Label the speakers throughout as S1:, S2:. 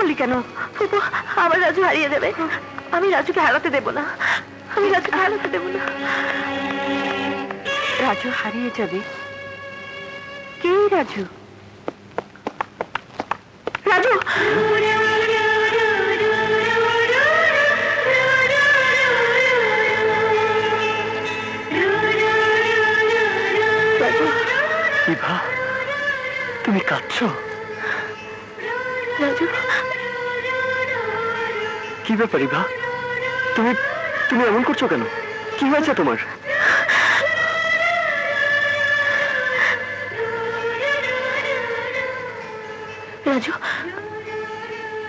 S1: বললি কেন? ফুপু, আমার রাজু হারিয়ে যাবে। আমি রাজুকে হারাতে দেব না, আমি রাজুকে হারাতে দেব না। রাজু হারিয়ে যাবে? কে রাজু? রাজু!
S2: ইভা, তুমি কাঁদছো?
S1: রাজু,
S2: কি ব্যাপার ইভা? তুমি তুমি এমন করছো কেন? কি হয়েছে তোমার?
S1: রাজু,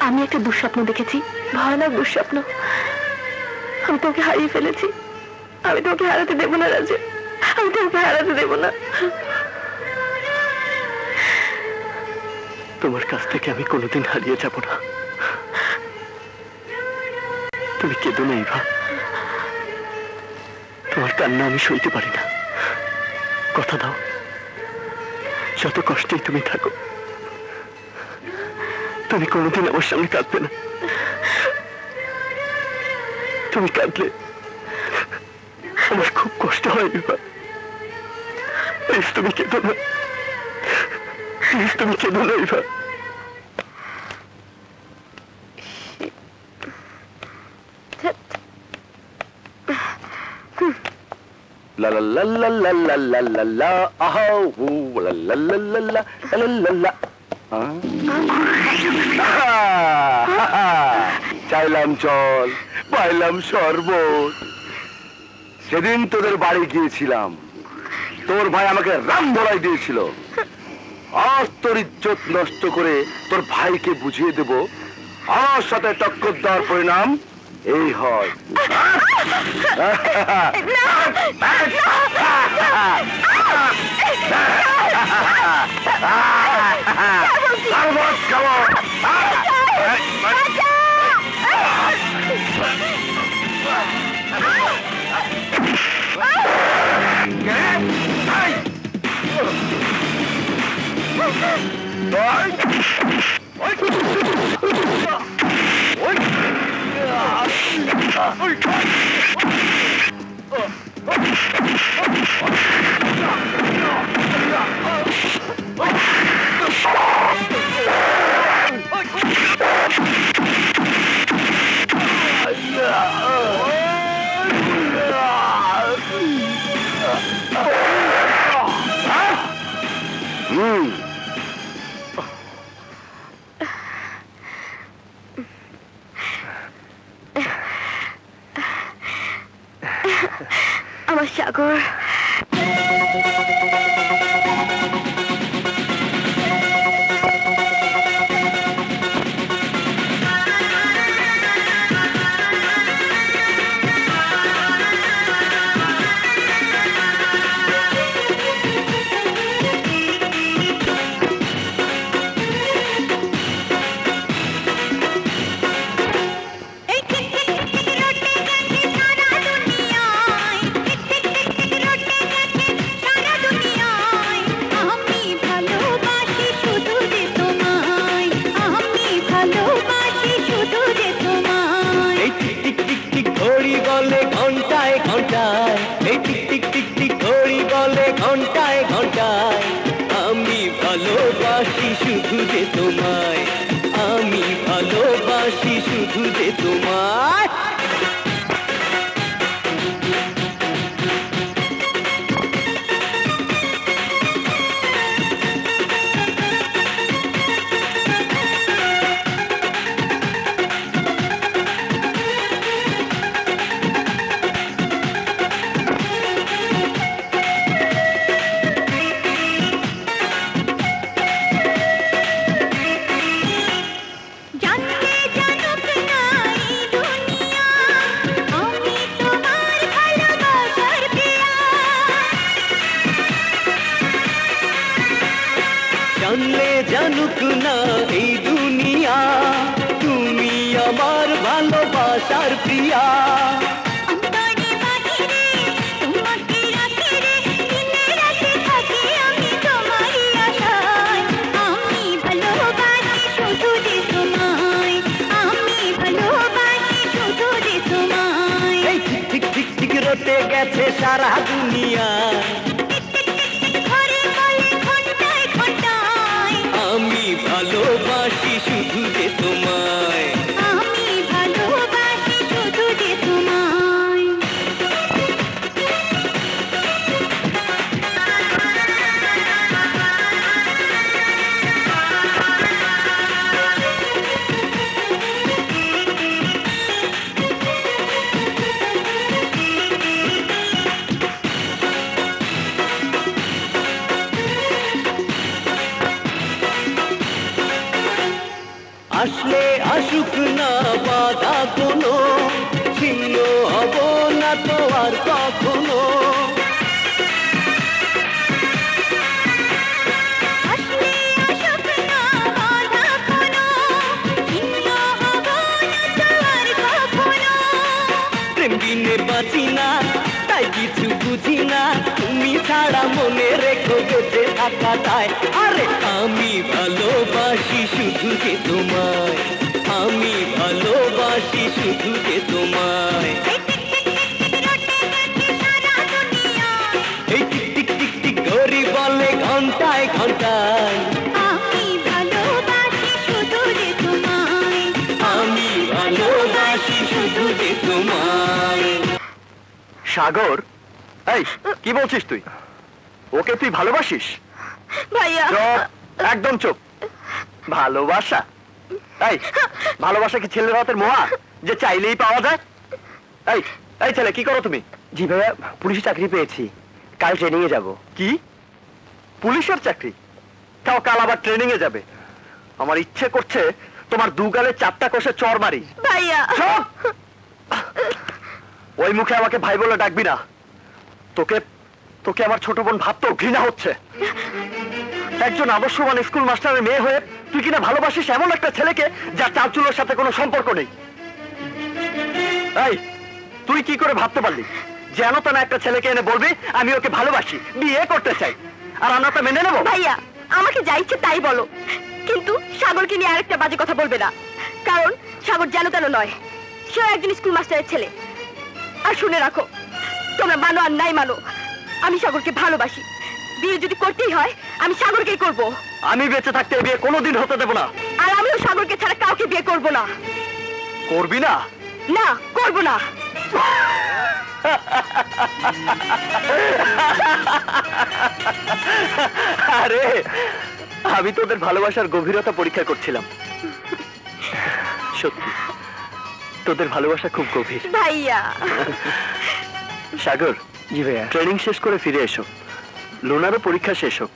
S1: আমি একটা দুঃস্বপ্ন দেখেছি, ভয়ানক দুঃস্বপ্ন। আমি তোকে হারিয়ে ফেলেছি। আমি তোকে হারাতে দেব না রাজু, আমি তোকে হারাতে দেব না।
S2: তোমার কাছ থেকে আমি কোনোদিন হারিয়ে যাব না। তুমি কেঁদো না ইভা, তোমার কান্না আমি সইতে পারি না। কথা দাও, যত কষ্টেই তুমি থাকো, তুমি কোনোদিন আমার সামনে কাঁদবে না। তুমি কাঁদলে আমার খুব কষ্ট হয় ইভা। প্লিজ তুমি কেঁদো না, প্লিজ তুমি কেঁদো না Eva.
S3: La la la la la la la la la aha la la la la la la la la চাইলাম জল, পাইলাম শরবত। সেদিন তোদের বাড়ি গিয়েছিলাম, তোর ভাই আমাকে রাম ধরাই দিয়েছিল। আজ তোর ইজ্জত নষ্ট করে তোর ভাইকে বুঝিয়ে দেব আমার সাথে টক্কর দেওয়ার পরিণাম এই হয়।
S1: আমার সাগর,
S4: ঘন্টায় ঘন্টায় আমি ভালোবাসি শুধু যে তোমায়, আমি ভালোবাসি শুধু যে তোমায়। জানলে জানুক না এই দুনিয়া, তুমি আমার ভালোবাসার প্রিয়া। সারা দুনিয়া। আমি ভালোবাসি শুধু যে তোমায়। আসলে আসুক না বাধা কোনো, ছিন্ন হব না তো আর কখনো। প্রেম বিনে বাঁচি না, তাই কিছু বুঝি না, তুমি ছাড়া মনে রেখো বেঁচে থাকা দায়। আরে আমি ভালোবাসি শুধু যে তোমায়, আমি ভালোবাসি শুধু যে তোমায়। এই টিক টিক টিক টিক ঘড়ি বলে ঘন্টায় ঘন্টায়, আমি ভালোবাসি শুধু যে তোমায়।
S2: সাগর, এই কি বলছিস তুই? ওকে তুই ভালোবাসিস?
S1: ভাইয়া,
S2: চুপ, একদম চুপ। ভালোবাসা? এই ভালোবাসা কি ছেলের হাতের মোয়া যে চাইলেই পাওয়া যায়? এই এই ছেলে, কি করো তুমি? জি ভাইয়া, পুলিশে চাকরি পেয়েছি, কাল ট্রেনিং এ যাব। কি পুলিশের চাকরি? তাও কাল আবার ট্রেনিং এ যাবে? আমার ইচ্ছে করছে তোমার দু গালে 4টা কষে চড় মারি।
S1: ভাইয়া,
S2: চুপ! ওই মুখে আমাকে ভাই বলে ডাকবি না। তোকে তোকে আমার ছোট বোন ভাবতেও ঘৃণা হচ্ছে। একজন আদর্শবান স্কুল মাস্টারের মেয়ে হয়ে তুই কিনা ভালোবাসিস এমন একটা ছেলেকে যার চালচুলোর সাথে কোনো সম্পর্ক নেই। এই তুই কি করে ভাবতে পারলি যেন তো না একটা ছেলেকে এনে বলবি আমি ওকে ভালোবাসি, বিয়ে করতে চাই, আর আমরা তো মেনে নেবো?
S1: ভাইয়া, আমাকে যা ইচ্ছে তাই বলো, কিন্তু সাগরকে নিয়ে আরেকটা বাজে কথা বলবে না, কারণ সাগর যেন তেন নয়, সেও একজন স্কুল মাস্টারের ছেলে। আর শুনে রাখো, তোমরা মানো আর নাই মানো, আমি সাগরকে ভালোবাসি। বিয়ে যদি করতেই হয় আমি সাগরকেই করব।
S2: আমি বেঁচে থাকতে এই বিয়ে কোনোদিন হতে দেবো না।
S1: আর আমিও সাগরকে ছাড়া কাউকে বিয়ে করব না।
S2: করবি না?
S1: না, করব না।
S2: আরে আমি তোদের ভালোবাসার গভীরতা পরীক্ষা করছিলাম। সত্যি তোদের ভালোবাসা খুব গভীর।
S1: ভাইয়া,
S2: সাগর, জি ভাইয়া, ট্রেনিং শেষ করে ফিরে এসো, লুনারও পরীক্ষা শেষ হোক,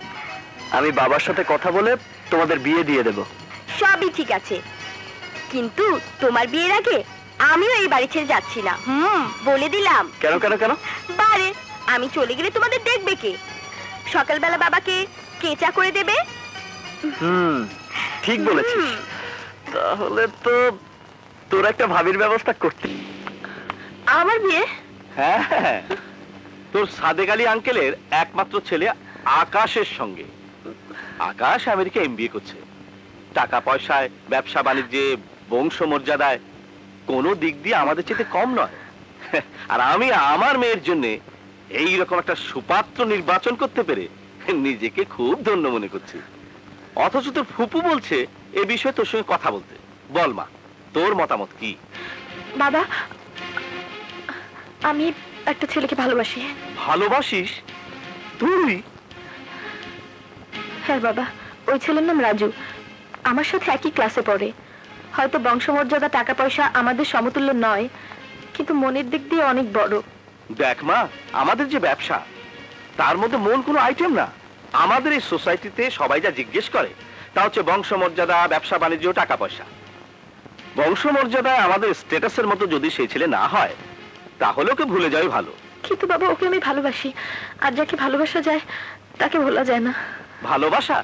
S2: আমি বাবার সাথে কথা বলে তোমাদের বিয়ে দিয়ে দেব।
S1: সবই ঠিক আছে, কিন্তু তোমার বিয়ের আগে আমিও এই বাড়ি ছেড়ে যাচ্ছি না। বলে দিলাম।
S2: কেন কেন কেন?
S1: বারে আমি চলে গেলে তোমাদের দেখবে কে? সকালবেলা বাবাকে কে চা করে দেবে?
S2: ঠিক বলেছিস। তাহলে তো তোর একটা ভাবির ব্যবস্থা করতে।
S1: আমার বিয়ে?
S3: হ্যাঁ, তোর সাদেক আলী আঙ্কেলের একমাত্র ছেলে আকাশের সঙ্গে। আকাশ আমেরিকা এমবিএ করছে, টাকা পয়সায়, ব্যবসা বাণিজ্যে, বংশমর্যাদায় কোনো দিক দিয়ে আমাদের চেয়ে কম নয়। আর আমি আমার মেয়ের জন্য এইরকম একটা সুপাত্র নির্বাচন করতে পেরে নিজেকে খুব ধন্য মনে করছি। অথচ তোর ফুপু বলছে এ বিষয়ে তোর সঙ্গে কথা বলতে। বল মা, তোর মতামত কি?
S1: বাবা, আমি একটা ছেলেকে ভালোবাসি।
S3: ভালোবাসিস তুই?
S1: হ্যাঁ বাবা, ওই ছেলের নাম রাজু, আমার সাথে একই ক্লাসে পড়ে। হয়তো বংশমর্যাদা, টাকা পয়সা আমাদের সমতুল্য নয়, কিন্তু মনের দিক দিয়ে অনেক বড়।
S3: দেখ মা, আমাদের যে ব্যবসা তার মধ্যে মন কোনো আইটেম না। আমাদের এই সোসাইটিতে সবাই যা জিজ্ঞেস করে তা হচ্ছে বংশমর্যাদা, ব্যবসা বাণিজ্য, টাকা পয়সা। বংশমর্যাদায় আমাদের স্ট্যাটাসের মতো যদি সেই ছেলে না হয় তাহলে ওকে ভুলে যাওয়াই ভালো।
S1: কিন্তু বাবা, ওকে আমি ভালোবাসি, আর যাকে ভালোবাসা যায় তাকে ভোলা যায় না।
S3: ভালোবাসা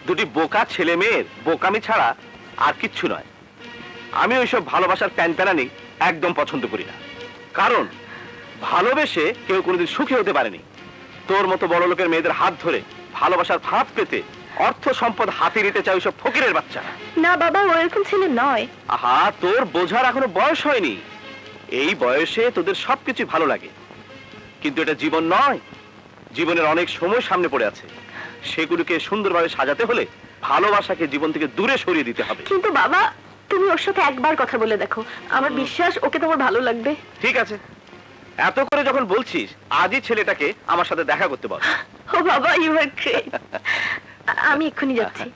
S3: দুটি বোকা ছেলে মেয়ের বোকামি ছাড়া আর কিচ্ছু নয়। আমি ওইসব ভালোবাসার প্যানপ্যানানি একদম পছন্দ করি না, কারণ ভালোবেসে কেউ কোনোদিন সুখী হতে পারেনি। তোর মতো বড় লোকের মেয়েদের হাত ধরে ভালোবাসার ফাঁদ পেতে অর্থ সম্পদ হাতে নিতে চাই ওইসব ফকিরের বাচ্চা।
S1: না বাবা, ও এরকম ছেলে নয়।
S3: আহা, তোর বোঝার এখনো বয়স হয়নি।
S5: এই বয়সে তোদের সবকিছু ভালো লাগে, কিন্তু এটা জীবন নয়। জীবনের অনেক সময় সামনে পড়ে আছে, সেগুলোকে সুন্দরভাবে সাজাতে হলে ভালোবাসাকে জীবন থেকে দূরে সরিয়ে দিতে হবে।
S1: কিন্তু বাবা, তুমি ওর সাথে একবার কথা বলে দেখো, আমার বিশ্বাস ওকে তোমার ভালো লাগবে।
S5: ঠিক আছে, এত করে যখন বলছিস, আজই ছেলেটাকে আমার সাথে দেখা করতে বল।
S1: ও বাবা, ইউ আর গ্রেট। আমি এক্ষুনি যাচ্ছি।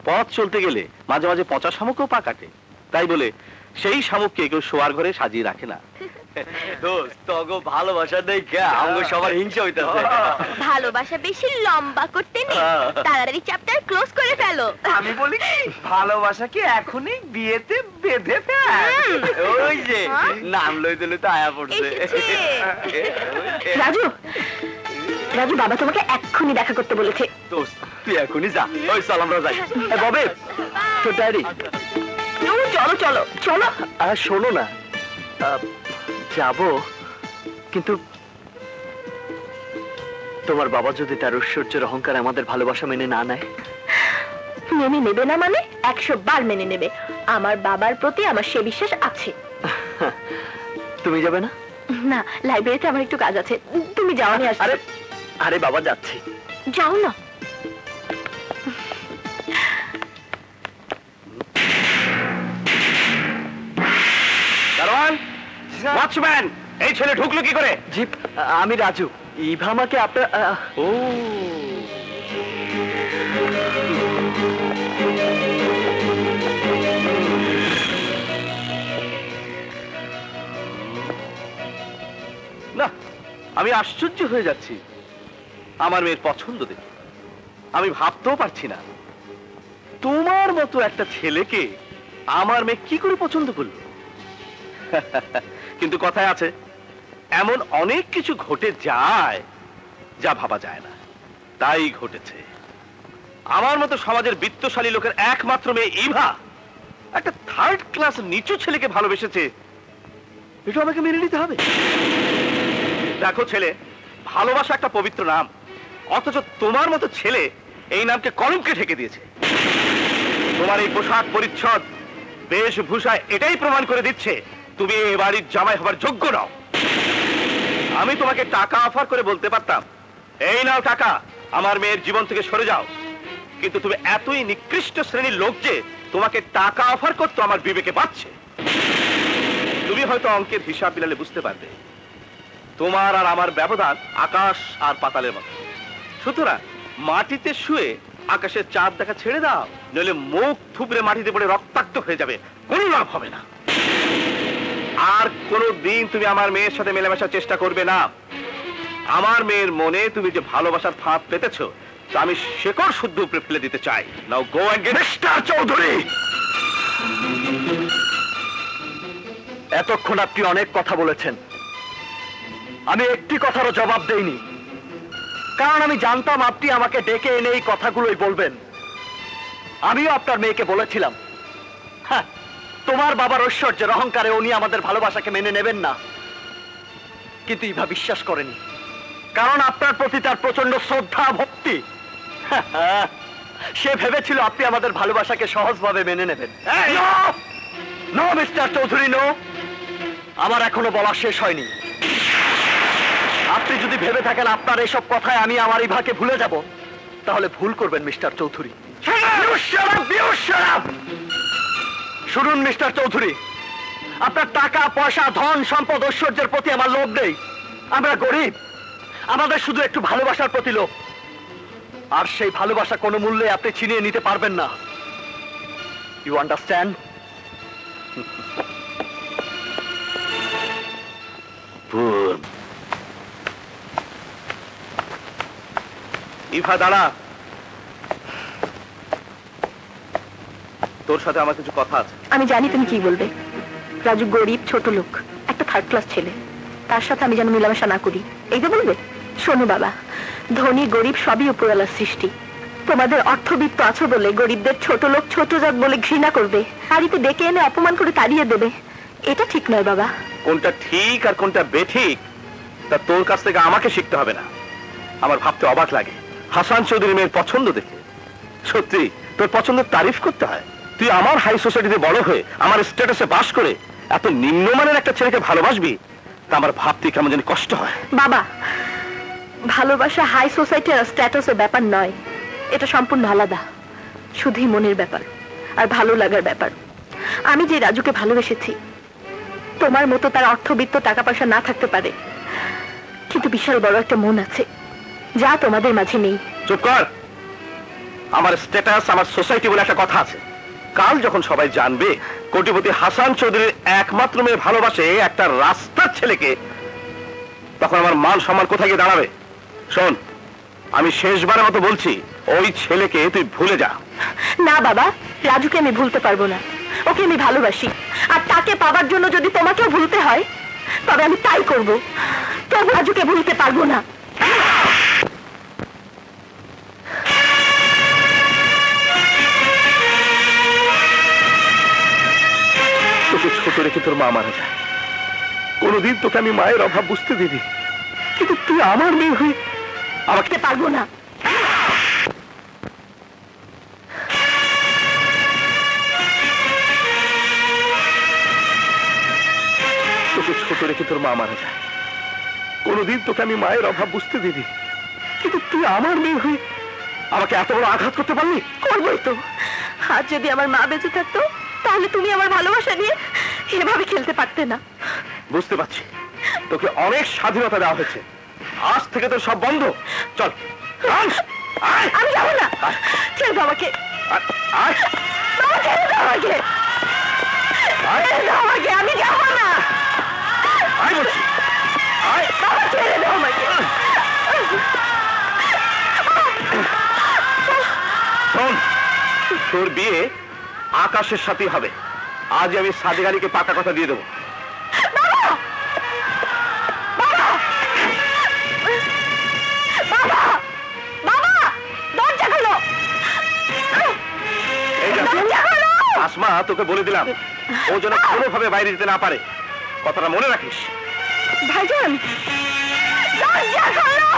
S5: পথ চলতে গেলে মাঝে মাঝে পচা শামুকও পা কাটে, তাই বলে সেই শামুককে কেউ শোয়ার ঘরে সাজিয়ে রাখে না।
S2: দোস্ত, তোগো ভালোবাসা দেখে আমগো সবার হিংসা হইতাছে।
S1: ভালোবাসা বেশি লম্বা করতে নেই, তাড়াতাড়ি চ্যাপ্টার ক্লোজ করে ফেলো।
S2: আমি বলি কি, ভালোবাসা কি এখনই বিয়েতে বেঁধে ফেল? ওই যে নাম লইতে লইতে আয়া পড়ছে।
S1: রাজু, রাজু, বাবা তোমাকে এক্ষুনি দেখা করতে বলেছে।
S2: দোস্ত, তুই এখনই যা। ওই চল আমরা যাই। ববে, তোর ডায়েরি।
S1: চলো চলো চলো।
S2: শোনো না, যাব, কিন্তু তোমার বাবা যদি তার ঐশ্বর্যের অহংকার আমাদের ভালোবাসা মেনে না নেয়?
S1: মেনে নেবে না মানে 100 বার মেনে নেবে। আমার বাবার প্রতি আমার সে বিশ্বাস আছে।
S2: তুমি যাবে না?
S1: না, লাইব্রেরিতে আমার একটু কাজ আছে, তুমি যাও, আমি আসছি।
S2: আরে আরে বাবা, যাচ্ছি।
S1: যাও না।
S5: দারোয়ান, ওয়াচম্যান, এই ছেলে ঢুকলো কি করে?
S2: জি, আমি রাজু। ইভা আমাকে আপনার
S5: ও, না, আমি আশ্চর্য হয়ে যাচ্ছি আমার মেয়ের পছন্দ দেখে। আমি ভাবতেও পারছি না তোমার মতো একটা ছেলেকে আমার মেয়ে কি করে পছন্দ করলো। কিন্তু কথায় আছে, এমন অনেক কিছু ঘটে যায় যা ভাবা যায় না, তাই ঘটেছে। আমার মতো সমাজের বিত্তশালী লোকের একমাত্র মেয়ে ইভা একটা থার্ড ক্লাস নিচু ছেলেকে ভালোবেসেছে, এটা আমাকে মেনে নিতে হবে। দেখো ছেলে, ভালোবাসা একটা পবিত্র নাম, অথচ তোমার মতো ছেলে এই নামকে কলঙ্কে ঢেকে দিয়েছে। তোমার এই পোশাক পরিচ্ছদ বেশভূষা এটাই প্রমাণ করে দিচ্ছে তুমি এ বাড়ির জামাই হবার যোগ্য নও। আমি তোমাকে টাকা অফার করে বলতে পারতাম, এই নাও টাকা, আমার মেয়ের জীবন থেকে সরে যাও, কিন্তু তুমি এতই নিকৃষ্ট শ্রেণীর লোক যে তোমাকে টাকা অফার করতে আমার বিবেকে বাজছে। তুমি হয়তো অঙ্কের হিসাব মিলালে বুঝতে পারবে তোমার আর আমার ব্যবধান আকাশ আর পাতালের মতো। সুতরাং মাটিতে শুয়ে আকাশের চাঁদ দেখা ছেড়ে দাও, নইলে মুখ থুবড়ে মাটিতে পড়ে রক্তাক্ত হয়ে যাবে, কোনো লাভ হবে না। আর কোনো দিন তুমি আমার মেয়ের সাথে মেলামেশার চেষ্টা করবে না। আমার মেয়ের মনে তুমি যে ভালোবাসার ফাঁদ পেতেছো, তা আমি শেকড় শুদ্ধ উপরে ফেলে দিতে চাই। Now go and get.
S2: Mister Chowdhury, এতক্ষণ আপনি অনেক কথা বলেছেন, আমি একটি কথারও জবাব দেইনি, কারণ আমি জানতাম আপনি আমাকে ডেকে এনে এই কথাগুলোই বলবেন। আমিও আপনার মেয়েকে বলেছিলাম, হ্যাঁ, তোমার বাবার ঐশ্বর্যের অহংকারে উনি আমাদের ভালোবাসাকে মেনে নেবেন না, কিন্তু ইভা বিশ্বাস করেনি, কারণ আপনার প্রতি তার প্রচন্ড শ্রদ্ধা ভক্তি। সে ভেবেছিল আপনি আমাদের ভালোবাসাকে সহজভাবে মেনে নেবেন। নো মিস্টার চৌধুরী, নো, আমার এখনো বলা শেষ হয়নি। আপনি যদি ভেবে থাকেন আপনার এসব কথায় আমি আমার ইভাকে ভুলে যাব, তাহলে ভুল করবেন মিস্টার চৌধুরী। শুনুন মিস্টার চৌধুরী, আপনার টাকা পয়সা ধন সম্পদ ঐশ্বর্যের প্রতি আমার লোভ নেই। আমরা গরিব, আমাদের শুধু একটু ভালোবাসার প্রতি লোভ, আর সেই ভালোবাসা কোনো মূল্যে আপনি ছিনিয়ে নিতে পারবেন না। You understand?
S5: ইভা দাঁড়া, তোর সাথে আমার কিছু কথা আছে।
S1: আমি জানি তুমি কি বলবে। রাজু গরিব, ছোট লোক, একটা থার্ড ক্লাস ছেলে, তার সাথে আমি যেন মেলামেশা না করি, এই যে বলবে। শোনো বাবা, ধনী গরিব সবই উপরওয়ালার সৃষ্টি। তোমাদের অর্থবিত্ত আছো বলে গরিবদের ছোট লোক ছোট জাত বলে ঘৃণা করবে, বাড়িতে ডেকে এনে অপমান করে তাড়িয়ে দেবে, এটা ঠিক নয় বাবা।
S5: কোনটা ঠিক আর কোনটা বেঠিক তা তোর কাছ থেকে আমাকে শিখতে হবে না। আমার ভাবতে অবাক লাগে হাসান চৌধুরী মেয়ের পছন্দ দেখে। সত্যি তোর পছন্দের তারিফ করতে হয়। তুই আমার হাই সোসাইটিতে বড় হয়ে আমার স্ট্যাটাসে বাস করে এত নিম্নমানের একটা ছেলেকে ভালোবাসবি তা আমার ভাবতে কেমন জানি কষ্ট হয়।
S1: বাবা, ভালোবাসা হাই সোসাইটি আর স্ট্যাটাসের ব্যাপার নয়, এটা সম্পূর্ণ আলাদা। শুধুই মনের ব্যাপার আর ভালো লাগার ব্যাপার। আমি যে রাজুকে ভালোবেসেছি, তোমার মতো তার অর্থবিত্ত টাকা পয়সা না থাকতে পারে, কিন্তু বিশাল বড় একটা মন আছে যা তোমাদের মাঝে নেই।
S5: চুপ কর। আমার স্ট্যাটাস, আমার সোসাইটি বলে একটা কথা আছে। কাল যখন সবাই জানবে কোটিপতি হাসান চৌধুরীর একমাত্র মেয়ে ভালোবাসে একটা রাস্তার ছেলেকে, তখন আমার মান সম্মান কোথায় গিয়ে দাঁড়াবে? শোন, আমি শেষবারের মতো বলছি, ওই ছেলেকে তুই ভুলে যা।
S1: না বাবা, রাজুকে আমি ভুলতে পারবো না। ওকে আমি ভালোবাসি, আর তাকে পাবার জন্য যদি তোমাকেও ভুলতে হয় তবে আমি তাই করব। তবু রাজুকে ভুলতে পারবো না।
S5: তোকে ছোট রেখে তোর মা মারা যায়, কোনোদিন তোকে আমি মায়ের অভাব বুঝতে দিবি, কিন্তু তুই আমার মেয়ে হয়ে আমাকে
S1: পারবো না।
S5: তোকে ছোট রেখে তোর মা মারা যায়, কোনোদিন তোকে আমি মায়ের অভাব বুঝতে দিবি, কিন্তু তুই আমার মেয়ে হয়ে আমাকে এত বড় আঘাত করতে পারলি?
S1: করবোই তো। আর যদি আমার মা বেঁচে থাকতো তাহলে তুমি আমার ভালোবাসা নিয়ে এভাবে খেলতে পারতে না।
S5: বুঝতে পারছি, তোকে অনেক স্বাধীনতা দেওয়া হয়েছে, আজ থেকে তোর সব বন্ধ। চল, আয়, আয়,
S1: আমি যাবো না।
S5: আয়,
S1: ছেড়ে দাও আমাকে।
S5: আয়, আয়,
S1: বাবা, ছেড়ে দাও আমাকে।
S5: আয়,
S1: ছেড়ে দাও আমাকে, আমি যাবো না।
S5: আয় বলছি, আয়।
S1: বাবা, ছেড়ে দাও আমাকে।
S5: শোন, তোর বিয়ে আকাশের সাথেই হবে। আজ আমি সাদেক আলীকে পাকা কথা দিয়ে দেবো।
S1: বাবা! বাবা! বাবা! বাবা! দরজা খোলো!
S5: এই যা।
S1: দরজা খোলো!
S5: আসমা, তোকে বলে দিলাম ও যেন কোনোভাবে বাইরে যেতে না পারে, কথাটা মনে রাখিস।
S1: ভাইজান, দরজা খোলো!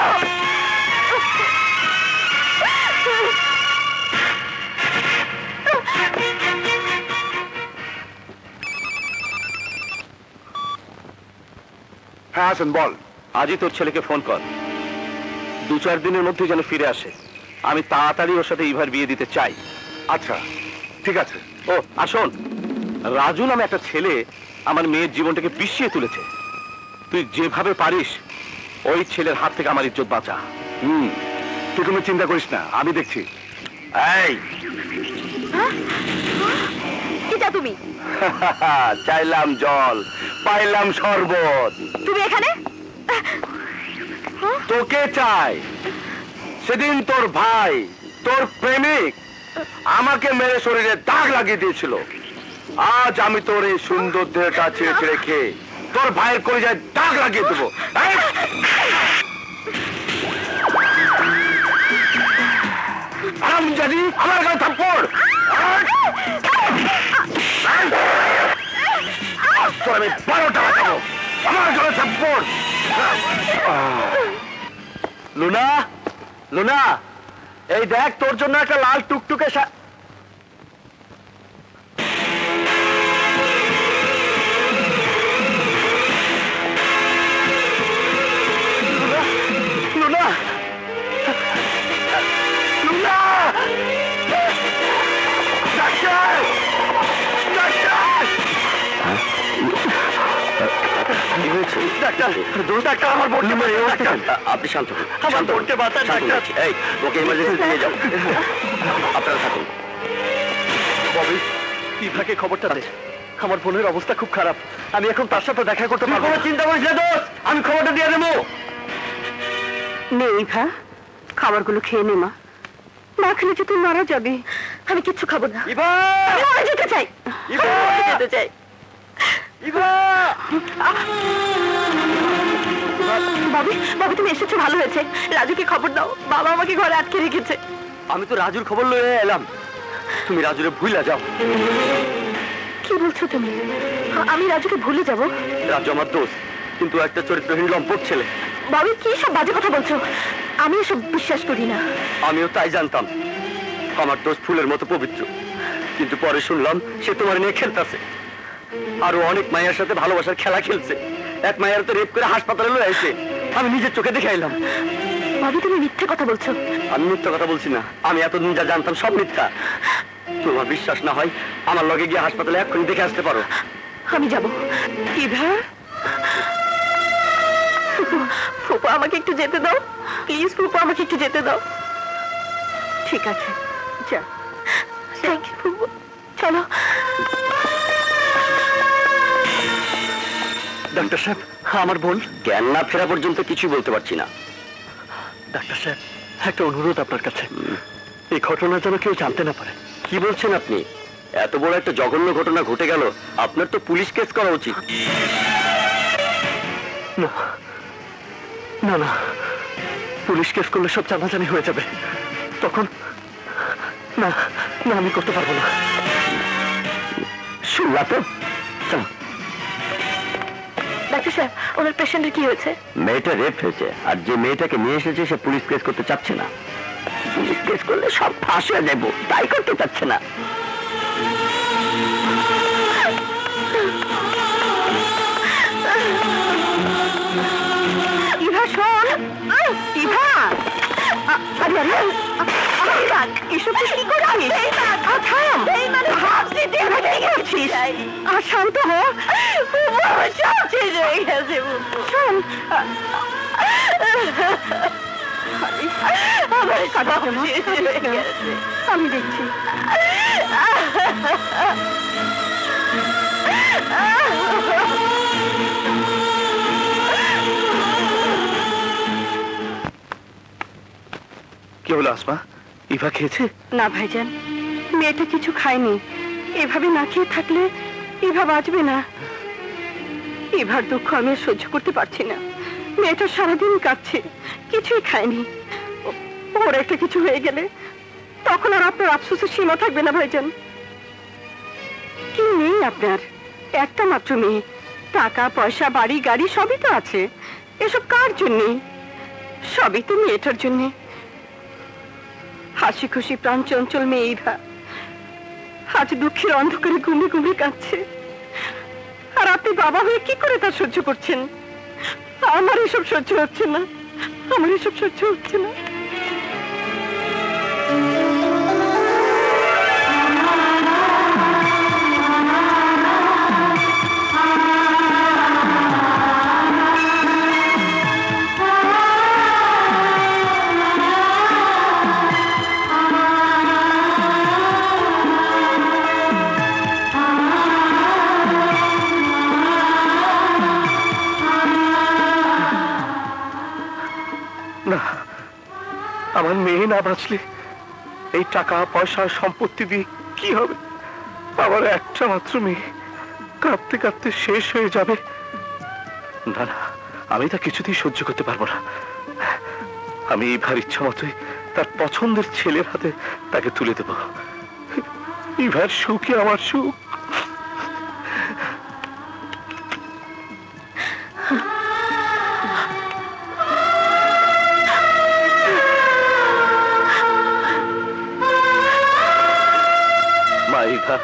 S3: হ্যাঁ হাসান বল।
S5: আজই তোর ছেলেকে ফোন কর, 2-4 দিনের মধ্যে যেন ফিরে আসে। আমি তাড়াতাড়ি ওর সাথে ইভার বিয়ে দিতে চাই।
S3: আচ্ছা ঠিক আছে।
S5: ও আসুন, রাজু নামে একটা ছেলে আমার মেয়ের জীবনটাকে পিছিয়ে তুলেছে। তুই যেভাবে পারিস ওই ছেলের হাত থেকে আমার ইজ্জত বাঁচা।
S3: তুই কোনো চিন্তা করিস না, আমি দেখছি।
S5: এই
S1: কি চাও তুমি?
S3: চাইলাম জল, পাইলাম শরবত।
S1: তুমি এখানে?
S3: তোকে চাই। সেদিন তোর ভাই, তোর প্রেমিক আমাকে মেরে শরীরে দাগ লাগিয়ে দিয়েছিল। আজ আমি তোর এই সুন্দর দেহটা ছেড়ে ছেড়ে খেয়ে তোর ভাইয়ের কলিজায় দাগ লাগিয়ে দেবো। জানি আমার গায়ে থাপ্পড়। তোর আমি 12টা বাজাবো, আমার গায়ে থাপ্পড়।
S2: লুনা, লুনা, এই দেখ তোর জন্য একটা লাল টুকটুকে লুনা, লুনা, ডাক্তার, ডাক্তার,
S3: কি হয়েছে?
S2: ডাক্তার, ডাক্তার, আমার বোনকে বাঁচান, ডাক্তার।
S3: আপনি শান্ত হন,
S2: আমার বোনকে বাঁচান, ডাক্তার।
S3: এই ওকে ইমার্জেন্সি নিয়ে যাও। আপনারা থাকুন।
S2: ববি, ইভাকে খবরটা দে, আমার বোনের অবস্থা খুব খারাপ। আমি এখন তার সাথে দেখা করতে পারবো না। চিন্তা করিস না দোস্ত, আমি খবরটা দিয়ে দেবো।
S1: নে ইভা, খাবারগুলো খেয়ে নে মা। না খেলে যে তুই মারা যাবি। আমি কিচ্ছু খাবো না।
S2: ইভা,
S1: আমি মরে যেতে চাই।
S2: ইভা,
S1: আমি মরে যেতে চাই।
S2: ইভা।
S1: বাবি, বাবি তুমি এসেছো, ভালো হয়েছে। রাজুকে খবর দাও, বাবা আমাকে ঘরে আটকে রেখেছে।
S2: আমি তো রাজুর খবর লয়ে এলাম, তুমি রাজুরে ভুইলা যাও।
S1: কি বলছো তুমি? আমি রাজুকে ভুলে যাব?
S2: রাজু আমার দোস্ত, কিন্তু একটা চরিত্রহীন লম্পট ছেলে।
S1: বাবি কি সব বাজে কথা বলছো? আমি এসব বিশ্বাস করি না।
S2: আমিও তাই জানতাম। আমার দোস্ত ফুলের মতো পবিত্র, কিন্তু পরে শুনলাম সে তোমার নিয়ে খেলতেছে, আরো অনেক মায়ের সাথে ভালোবাসার খেলা খেলছে। এক মায়ের তো রেপ করে হাসপাতালে লয়ে আইছে, আমি নিজের চোখে দেখে আইলাম।
S1: বাবু তুমি মিথ্যে কথা বলছো।
S2: আমি মিথ্যা কথা বলছি না, আমি এতদিন যা জানতাম সব মিথ্যা। তোমার বিশ্বাস না হয় আমার লগে গিয়ে হাসপাতালে এক্ষুনি দেখে আসতে পারো।
S1: আমি যাব। ইভা, ফুপু আমাকে একটু যেতে দাও প্লিজ, ফুপু আমাকে একটু যেতে দাও। ঠিক আছে, যা। থ্যাংক ইউ ফুপু, চলো।
S2: ডাক্তার সাহেব, আমার বোন জ্ঞান না ফেরা পর্যন্ত কিছুই বলতে পারছি না। ডাক্তার সাহেব, একটা অনুরোধ আপনার কাছে, এই ঘটনা যেন কেউ জানতে না পারে। কি বলছেন আপনি? এত বড় একটা জঘন্য ঘটনা ঘটে গেল, আপনার তো পুলিশ কেস করা উচিত। না না না, পুলিশ কেস করলে সব জানাজানি হয়ে যাবে, তখন না না, আমি করতে পারবো না। শুনলা তো? চলো।
S1: ডাক্তার সাহেব, ওনার পেশেন্টের কি হয়েছে?
S2: মেয়েটা রেপ হয়েছে, আর যে মেয়েটাকে নিয়ে এসেছে সে পুলিশ কেস করতে চাচ্ছে না। পুলিশ কেস করলে সব ফাঁস হয়ে যাবো, তাই করতে চাচ্ছে না।
S1: ইভা শোন, ইভা। আরে আরে, এসব তুই কি করছিস? থাম, ভাবছি তুই ভেঙে গেছিস। আর শান্ত হ, সব শেষ হয়ে গেছে। শোন, আমার কথা আমি দেখছি।
S5: কি হলো আসমা, ইভা খেয়েছে?
S1: না ভাইজান, মেয়েটা কিছু খায়নি। এভাবে না খেয়ে থাকলে ইভা বাঁচবে না। ইভার দুঃখ আমি আর সহ্য করতে পারছি না। মেয়েটা সারাদিন কাঁদছে, কিছুই খায়নি। ওর একটা কিছু হয়ে গেলে তখন আর আপনার আফসোসের সীমা থাকবে না ভাইজান। কি নেই আপনার? একটা মাত্র মেয়ে, টাকা পয়সা বাড়ি গাড়ি সবই তো আছে। এসব কার জন্যে? সবই তো মেয়েটার জন্যে। হাসি খুশি প্রাণ চঞ্চল মেয়ে ইভা আজ দুঃখের অন্ধকারে ঘুমে ঘুমে কাঁদছে। আর আপনি বাবা হয়ে কি করে তা সহ্য করছেন? আমার এসব সহ্য হচ্ছে না, আমার এসব সহ্য হচ্ছে না।
S5: না, আমার মেয়ে না বাঁচলে এই টাকা পয়সা সম্পত্তি দিয়ে কি হবে? আমার একটা মাত্র মেয়ে কাঁদতে কাঁদতে শেষ হয়ে যাবে। না না, আমি তা কিছুতেই সহ্য করতে পারবো না। আমি ইভার ইচ্ছা মতোই তার পছন্দের ছেলের হাতে তাকে তুলে দেব। ইভার সুখে আমার সুখ। মা ইভা,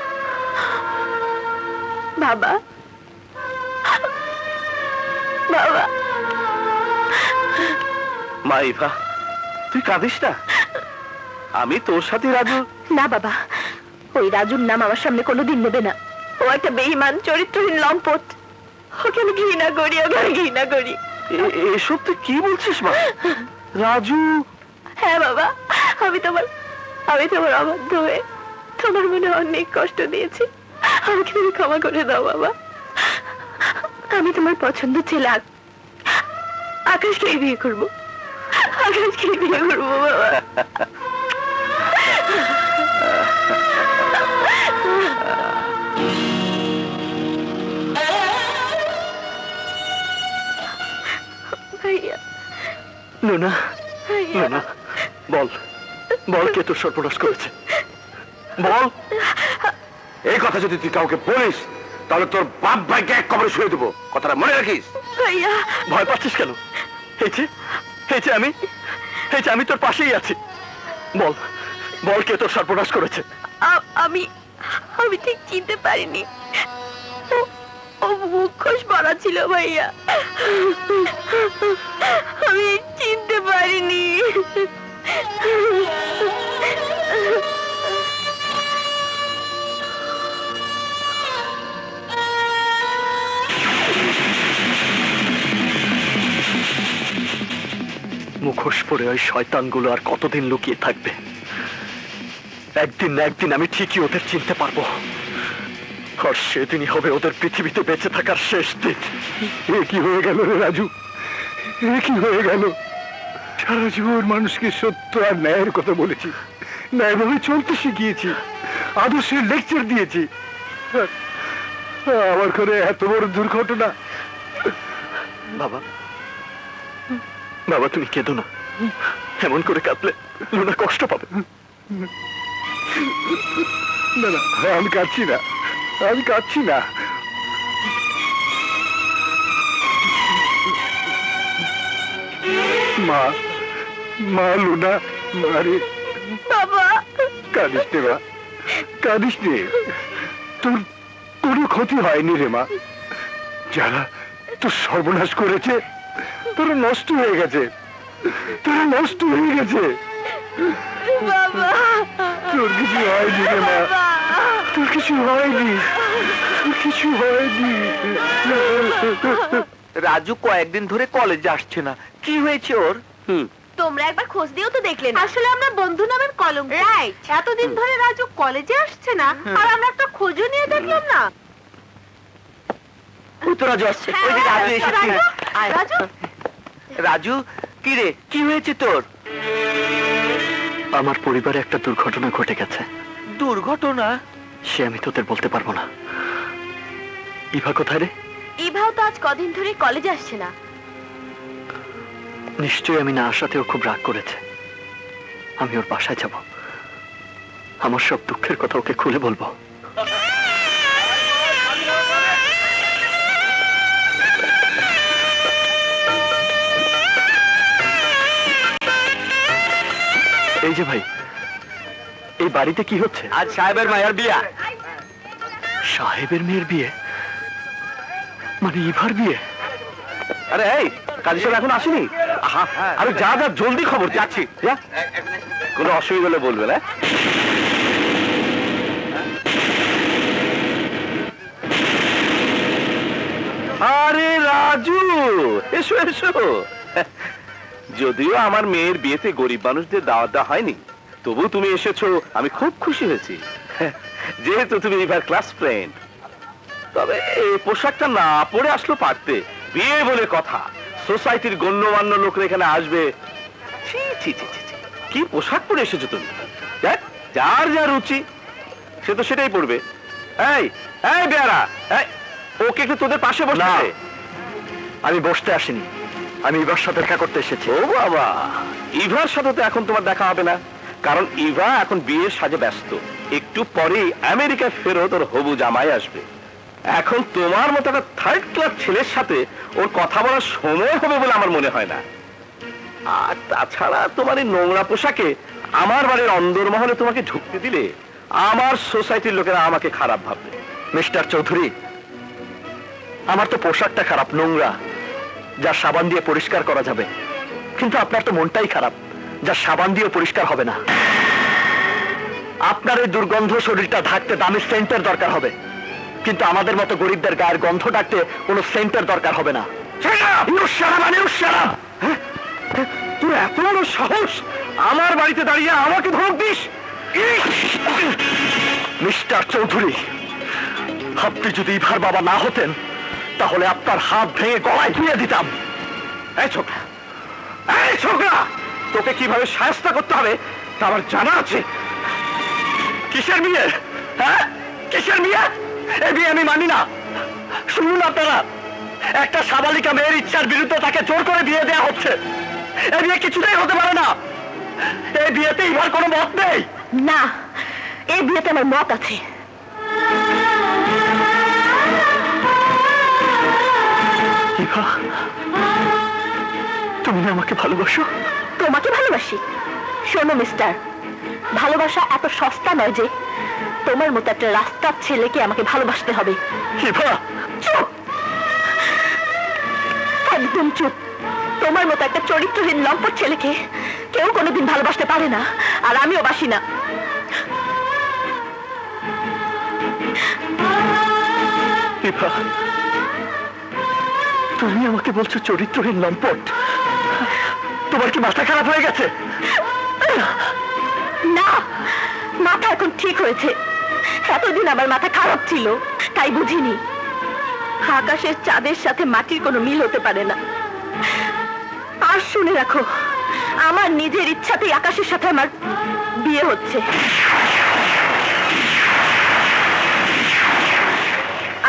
S1: বাবা, বাবা।
S5: মা ইভা, তুই কাঁদিস না, আমি তোর সাথে রাজু।
S1: না বাবা, ওই রাজুর নাম আমার সামনে কোনোদিন নেবে না। ও একটা বেঈমান চরিত্রহীন লম্পট। ওকে আমি ঘৃণা করি, ওকে আমি ঘৃণা করি।
S5: এসব তুই কি বলছিস মা? রাজু?
S1: হ্যাঁ বাবা, আমি তোমার অবাধ্য হয়ে তোমার মনে অনেক কষ্ট দিয়েছি। আমাকে তুমি ক্ষমা করে দাও বাবা। আমি তোমার পছন্দ ছেলে আকাশকে বিয়ে করবো, আকাশকে বিয়ে করবো বাবা। ভাইয়া,
S2: নোনা,
S1: ভাইয়া,
S2: নোনা, বল বল, কে তোর সর্বনাশ করেছে? বল।
S3: এই কথা যদি তুই কাউকে বলিস তাহলে তোর বাপ ভাইকে এক কবরে শুয়ে দেবো, কথাটা মনে রাখিস।
S1: ভাইয়া।
S2: ভয় পাচ্ছিস কেন? আমি তোর পাশেই আছি। বল বল, কে তোর সর্বনাশ করেছে?
S1: আমি আমি ঠিক চিনতে পারিনি। ও মুখোশ পরা ছিল ভাইয়া, আমি চিনতে পারিনি।
S2: মুখোশ পরে ওই শয়তানগুলো আর কতদিন লুকিয়ে থাকবে? একদিন না একদিন আমি ঠিকই ওদের চিনতে পারবো, আর সেদিনই হবে ওদের পৃথিবীতে বেঁচে থাকার শেষ দিন।
S3: এ কি হয়ে গেল রে রাজু, এ কি হয়ে গেল? সারা জীবন মানুষকে সত্য আর ন্যায়ের কথা বলেছি, ন্যায়ভাবে চলতে শিখিয়েছি, আদর্শের লেকচার দিয়েছি। আমার ঘরে এত বড় দুর্ঘটনা।
S2: বাবা, বাবা তুমি কেঁদো না, এমন করে কাঁদলে লুনা কষ্ট পাবে।
S3: না না, আমি কাঁদছি না, আমি কাঁদছি না। মা, মা লুনা, মারে
S1: বাবা,
S3: কাঁদিস নে মা, কাঁদিস নে। তোর কোনো ক্ষতি হয়নি রে মা। যারা তোর সর্বনাশ করেছে তোরা নষ্ট হয়ে গেছে, তোরা নষ্ট হয়ে গেছে।
S1: বাবা,
S3: তোর কিছু হয়নি রে মা, তোর কিছু হয়নি, তোর কিছু হয়নি।
S2: রাজু কয়েকদিন ধরে কলেজে আসছে না, কি হয়েছে ওর?
S1: তোমরা একবার খোঁজ দিয়েও তো দেখলে না। আসলে আমরা বন্ধু নামের কলম, এতদিন ধরে রাজু কলেজে আসছে না, আর আমরা একটা খোঁজও নিয়ে দেখলাম না।
S2: ওই তো রাজু আসছে, ওই যে রাজু এসেছে।
S1: রাজু,
S2: রাজু, কি রে, কি হয়েছে তোর? আমার পরিবারে একটা দুর্ঘটনা ঘটে গেছে। দুর্ঘটনা? সে আমি তোদের বলতে পারবো না। ইভা কোথায় রে?
S1: ইভাও তো আজ কদিন ধরে কলেজে আসছে না।
S2: নিশ্চয়ই আমি না আসাতেও খুব রাগ করেছে। আমি ওর বাসায় যাব, আমার সব দুঃখের কথা ওকে খুলে বলবো। এই যে ভাই, এই বাড়িতে কি হচ্ছে?
S5: আজ সাহেবের মায়ের বিয়া।
S2: সাহেবের মেয়ের বিয়ে? মানে ইভার বিয়ে?
S5: আরে এই কাজী সাহেব এখন আসেনি? আরে যা যা, জলদি খবর, যাচ্ছি। যা। কোনো অসুবিধা হলে বলবে না। আরে রাজু, এসো এসো। যদিও আমার মেয়ের বিয়েতে গরিব মানুষদের দাওয়াত দেওয়া হয়নি, তবু তুমি এসেছো, আমি খুব খুশি হয়েছি, যেহেতু তুমি এবার ক্লাস ফ্রেন্ড। তবে এই পোশাকটা না পরে আসলো পারতে, বিয়ে বলে কথা, সোসাইটির গণ্যমান্য লোকরা এখানে আসবে। ছি ছি ছি ছি ছি, কি পোশাক পরে এসেছো তুমি? দেখ, যার যা রুচি সে তো সেটাই পড়বে। এই এই বেয়ারা, ওকে একটু তোদের পাশে বসে।
S2: আমি বসতে আসিনি, আমি ইভার সাথে দেখা করতে এসেছি।
S5: ও বাবা, ইভার সাথে তো এখন তোমার দেখা হবে না, কারণ ইভা এখন বিয়ের সাজে ব্যস্ত। একটু পরেই আমেরিকায় ফেরত ওর হবু জামাই আসবে। এখন তোমার মতো একটা থার্ড ক্লাস ছেলের সাথে ওর কথা বলার সময় হবে বলে আমার মনে হয় না। আর তাছাড়া তোমার এই নোংরা পোশাকে আমার বাড়ির অন্দরমহলে তোমাকে ঢুকতে দিলে আমার সোসাইটির লোকেরা আমাকে খারাপ ভাববে।
S2: মিস্টার চৌধুরী, আমার তো পোশাকটা খারাপ, নোংরা, যা সাবান দিয়ে পরিষ্কার করা যাবে, কিন্তু আপনার তো মনটাই খারাপ, যা সাবান দিয়ে পরিষ্কার হবে না। আপনার এই দুর্গন্ধ শরীরটা ঢাকতে দামি সেন্টের দরকার হবে, কিন্তু আমাদের মতো গরিবদের গায়ের গন্ধ ঢাকতে কোনো সেন্টের দরকার হবে না।
S5: তোর এত বড় সাহস, আমার বাড়িতে দাঁড়িয়ে আমাকে ধমক দিস?
S2: মিস্টার চৌধুরী, আপনি যদি ইভার বাবা না হতেন তাহলে আপনার হাত ভেঙে গলায় দিয়ে দিতাম।
S5: এই ছোকরা, এই ছোকরা, তোকে কিভাবে শায়েস্তা করতে হবে তা আমার জানা আছে।
S2: কিসের বিয়ে? হ্যাঁ, কিসের বিয়ে? এই বিয়ে আমি মানি না। শুনুন আপনারা, একটা সাবালিকা মেয়ের ইচ্ছার বিরুদ্ধে তাকে জোর করে বিয়ে দেওয়া হচ্ছে। এই বিয়ে কিছুতেই হতে পারে না। এই বিয়েতে ইভার কোনো মত নেই।
S1: না, এই বিয়েতে আমার মত আছে।
S2: ইভা, তুমি না আমাকে ভালোবাসো?
S1: তোমাকে ভালোবাসি? শোনো মিস্টার, ভালোবাসা এত সস্তা নয় যে তোমার মতো একটা রাস্তার ছেলেকে আমাকে ভালোবাসতে হবে।
S2: ইভা,
S1: চুপ, একদম চুপ। তোমার মতো একটা চরিত্রহীন লম্পট ছেলেকে কেউ কোনোদিন ভালোবাসতে পারে না, আর আমিও বাসি না।
S2: ইভা, তুমি আমাকে বলছো চরিত্রহীন লম্পট? তোমার কি মাথা খারাপ হয়ে গেছে?
S1: না, মাথা এখন ঠিক হয়েছে। এতদিন আমার মাথা খারাপ ছিল, তাই বুঝিনি আকাশের চাঁদের সাথে মাটির কোনো মিল হতে পারে না। আর শুনে রাখো, আমার নিজের ইচ্ছাতেই আকাশের সাথে আমার বিয়ে হচ্ছে।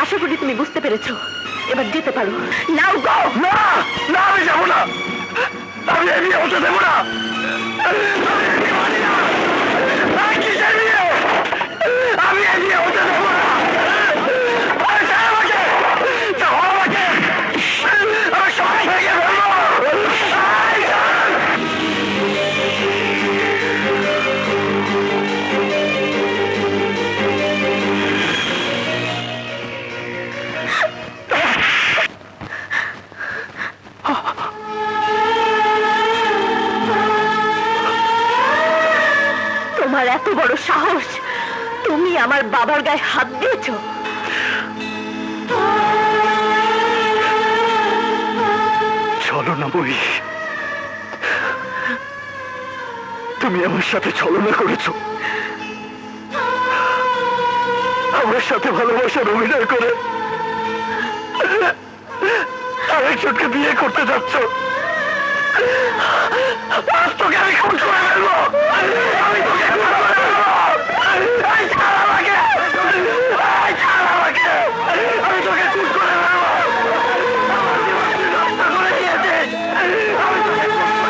S1: আশা করি তুমি বুঝতে পেরেছো। এবার যেতে পারো। নাও গো।
S2: না না, আমি যাবো না। আমি এই বিয়ে হতে দেবো না। কিসের বিয়ে? আমি এই বিয়ে হতে দেবো না। ছাড় আমাকে, ছাড় আমাকে। আমি সব ভেঙে ফেলবো।
S1: তোমার এত বড় সাহস, তুমি আমার বাবার গায়ে হাত দিয়েছো?
S2: ছলনা বই, তুমি আমার সাথে ছলনা করেছো। আমার সাথে ভালোবাসার অভিনয় করে আরেকজনকে বিয়ে করতে যাচ্ছ। আজ তোকে আমি খুন করে ফেলবো। আমি তোকে খুন করে ফেলবো। এই ছাড় আমাকে। এই ছাড় আমাকে। আমি তোকে খুন করে ফেলবো। আমার জীবন তুই নষ্ট করে দিয়েছিস। আমি তোকে খুন করে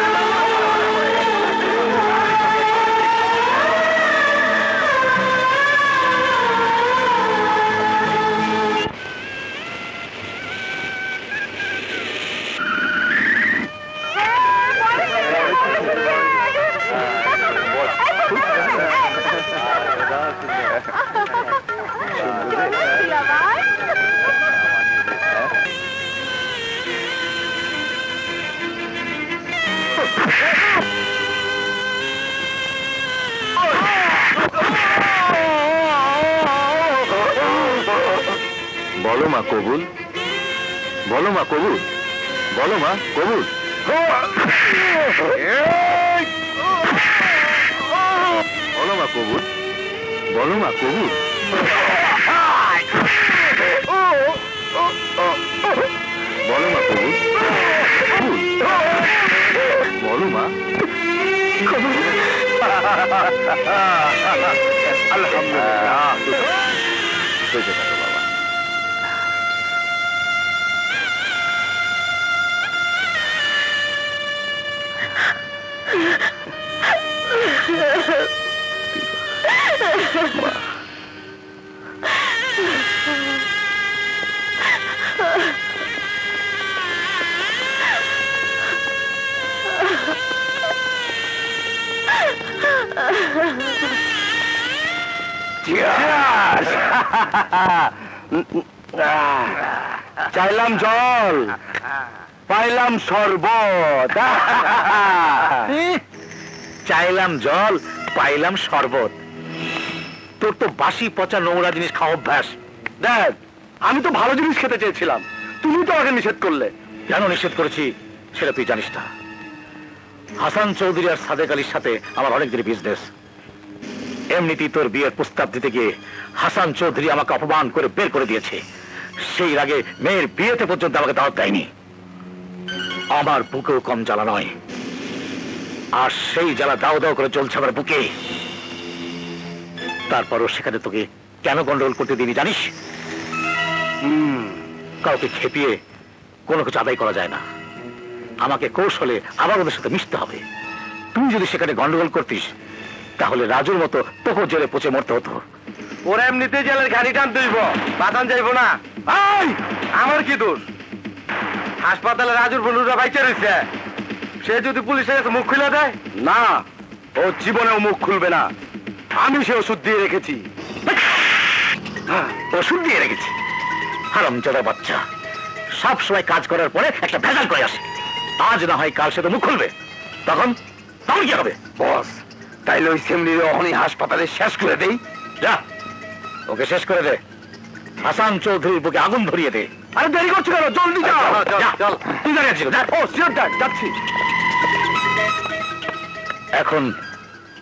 S3: বলো মা কবুল, বলো মা কবুল, বলো মা কবুল। বলো মা কবুল, বলো মা কবুল। বলো মা কবুল, কবুল। বলো মা আলহামদুলিল্লাহ। হয়েছে থাকো বাবা। চাইলাম জল, পাইলাম শরবত। চাইলাম জল, পাইলাম শরবত। তোর তো বাসি পচা নোংরা জিনিস খাওয়া অভ্যাস।
S2: দেখ, আমি তো ভালো জিনিস খেতে চেয়েছিলাম, তুমি তো আমাকে নিষেধ করলে।
S3: কেন নিষেধ করেছি সেটা তুই জানিস না। হাসান চৌধুরী আর সাদেক আলীর সাথে আমার অনেক দিনের বিজনেস। এমনিতেই তোর বিয়ের প্রস্তাব দিতে গিয়ে হাসান চৌধুরী আমাকে অপমান করে বের করে দিয়েছে। সেই আগে মেয়ের বিয়েতে পর্যন্ত আমাকে দাওয়াত দেয়নি। আমার বুকেও কম জ্বালা নয়, আর সেই জ্বালা দাও দাও করে চলছে আমার বুকে। তারপরও সেখানে তোকে কেন গন্ডগোল করতে দিবি জানিস? কাউকে খেপিয়ে কোনো কিছু আদায় করা যায় না। আমাকে কৌশলে আবার ওদের সাথে মিশতে হবে। তুই যদি সেখানে গন্ডগোল করতিস তাহলে রাজুর মতো তোকে জেলে পচে মরতে হতো।
S2: ওরা এমনিতে জেলের গাড়ি টান তুইব, বাতান যাইব না। আমার কি দোষ? হাসপাতালে রাজুর বন্ধুরা বাইচে রয়েছে, সে যদি পুলিশের কাছে মুখ খুলে দেয়, না, ও জীবনেও মুখ খুলবে না। আমি সে ওষুধ দিয়ে রেখেছি। ওষুধ দিয়ে রেখেছি। হারামজাদা বাচ্চা সব সময় কাজ করার পরে একটা ভেজাল করে আসে। আজ না হয় কাল সে তো মুখ খুলবে, তখন তখন কি হবে?
S3: বস, তাইলে ওই সেমনির অহনি হাসপাতালে শেষ করে দেই।
S2: যা, ওকে শেষ করে দে। হাসান চৌধুরীর বুকে আগুন ধরিয়ে দে।
S3: আরে দেরি করছো কেন? জলদি যাও।
S2: যা, তুই দাঁড়িয়ে আছিস, যা।
S3: ও শিওর ড্যাড, যাচ্ছি।
S2: এখন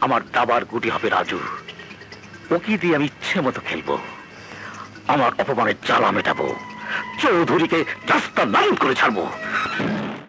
S2: আমার দাবার গুটি হবে রাজু। ওকে দিয়ে আমি ইচ্ছে মতো খেলবো, আমার অপমানের জ্বালা মেটাবো, চৌধুরীকে রাস্তা নাম করে ছাড়বো।